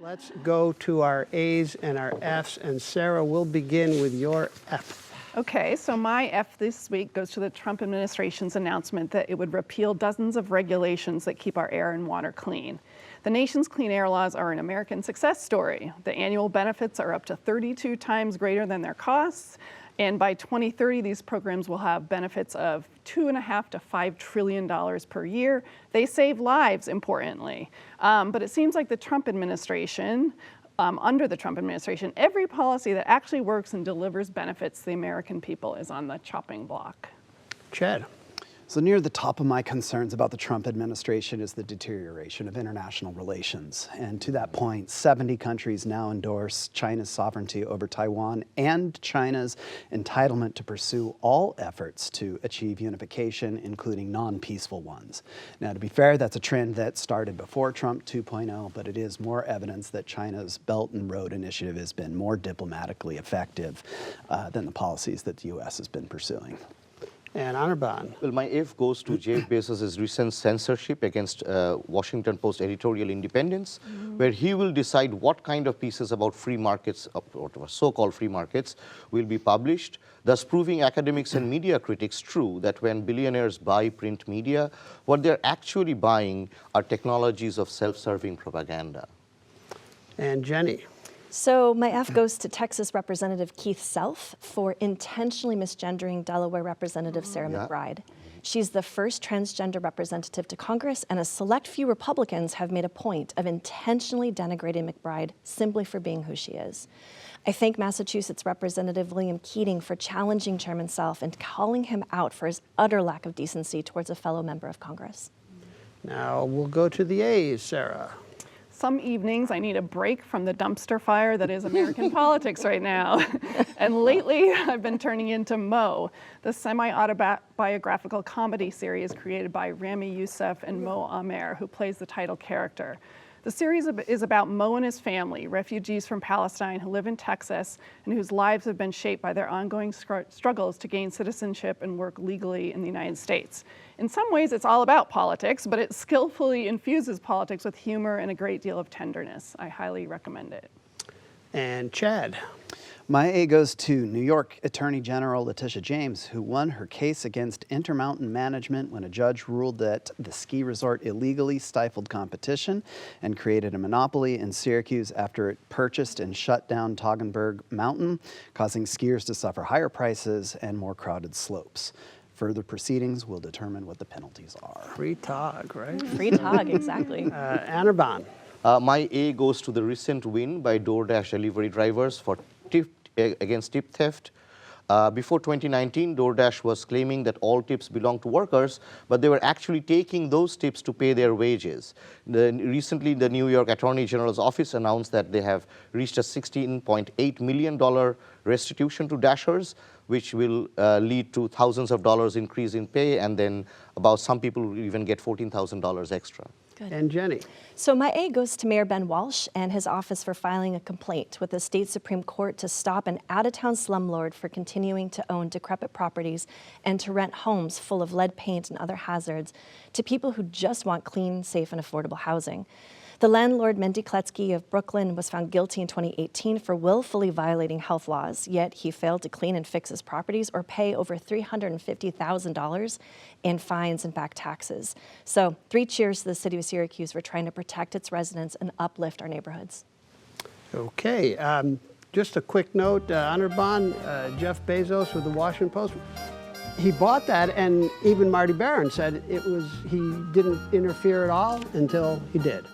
Let's go to our A's and our F's, and Sarah, we'll begin with your F. Okay, so my F this week goes to the Trump administration's announcement that it would repeal dozens of regulations that keep our air and water clean. The nation's clean air laws are an American success story. The annual benefits are up to 32 times greater than their costs. And by 2030, these programs will have benefits of $2.5 to $5 trillion per year. They save lives, importantly. But it seems like the Trump administration, under the Trump administration, every policy that actually works and delivers benefits to the American people is on the chopping block. Chad. So near the top of my concerns about the Trump administration is the deterioration of international relations. And to that point, 70 countries now endorse China's sovereignty over Taiwan and China's entitlement to pursue all efforts to achieve unification, including non-peaceful ones. Now, to be fair, that's a trend that started before Trump 2.0, but it is more evidence that China's Belt and Road Initiative has been more diplomatically effective than the policies that the U.S. has been pursuing. And Anirban. Well, my F goes to Jeff Bezos' recent censorship against Washington Post editorial independence, where he will decide what kind of pieces about free markets, or so-called free markets, will be published, thus proving academics and media critics true that when billionaires buy print media, what they're actually buying are technologies of self-serving propaganda. And Jenny. So my F goes to Texas Representative Keith Self for intentionally misgendering Delaware Representative Sarah McBride. She's the first transgender representative to Congress, and a select few Republicans have made a point of intentionally denigrating McBride simply for being who she is. I thank Massachusetts Representative William Keating for challenging Chairman Self and calling him out for his utter lack of decency towards a fellow member of Congress. Now we'll go to the A's, Sarah. Some evenings I need a break from the dumpster fire that is American politics right now. And lately I've been turning into Mo, the semi-autobiographical comedy series created by Rami Youssef and Mo Amer, who plays the title character. The series is about Mo and his family, refugees from Palestine who live in Texas and whose lives have been shaped by their ongoing struggles to gain citizenship and work legally in the United States. In some ways, it's all about politics, but it skillfully infuses politics with humor and a great deal of tenderness. I highly recommend it. And Chad. My A goes to New York Attorney General Letitia James, who won her case against Intermountain Management when a judge ruled that the ski resort illegally stifled competition and created a monopoly in Syracuse after it purchased and shut down Toggenburg Mountain, causing skiers to suffer higher prices and more crowded slopes. Further proceedings will determine what the penalties are. Free Tog, right? Free Tog, exactly. Anirban. My A goes to the recent win by DoorDash delivery drivers for against tip theft. Before 2019, DoorDash was claiming that all tips belong to workers, but they were actually taking those tips to pay their wages. Recently, the New York Attorney General's office announced that they have reached a $16.8 million restitution to Dashers, which will lead to thousands of dollars increase in pay, and then about some people will even get $14,000 extra. Good. And Jenny. So my A goes to Mayor Ben Walsh and his office for filing a complaint with the state Supreme Court to stop an out-of-town slumlord for continuing to own decrepit properties and to rent homes full of lead paint and other hazards to people who just want clean, safe, and affordable housing. The landlord, Mendy Kletsky of Brooklyn, was found guilty in 2018 for willfully violating health laws, yet he failed to clean and fix his properties or pay over $350,000 in fines and back taxes. So 3 cheers to the city of Syracuse for trying to protect its residents and uplift our neighborhoods. Okay, just a quick note, Anirban, Jeff Bezos with the Washington Post. He bought that, and even Marty Barron said he didn't interfere at all until he did.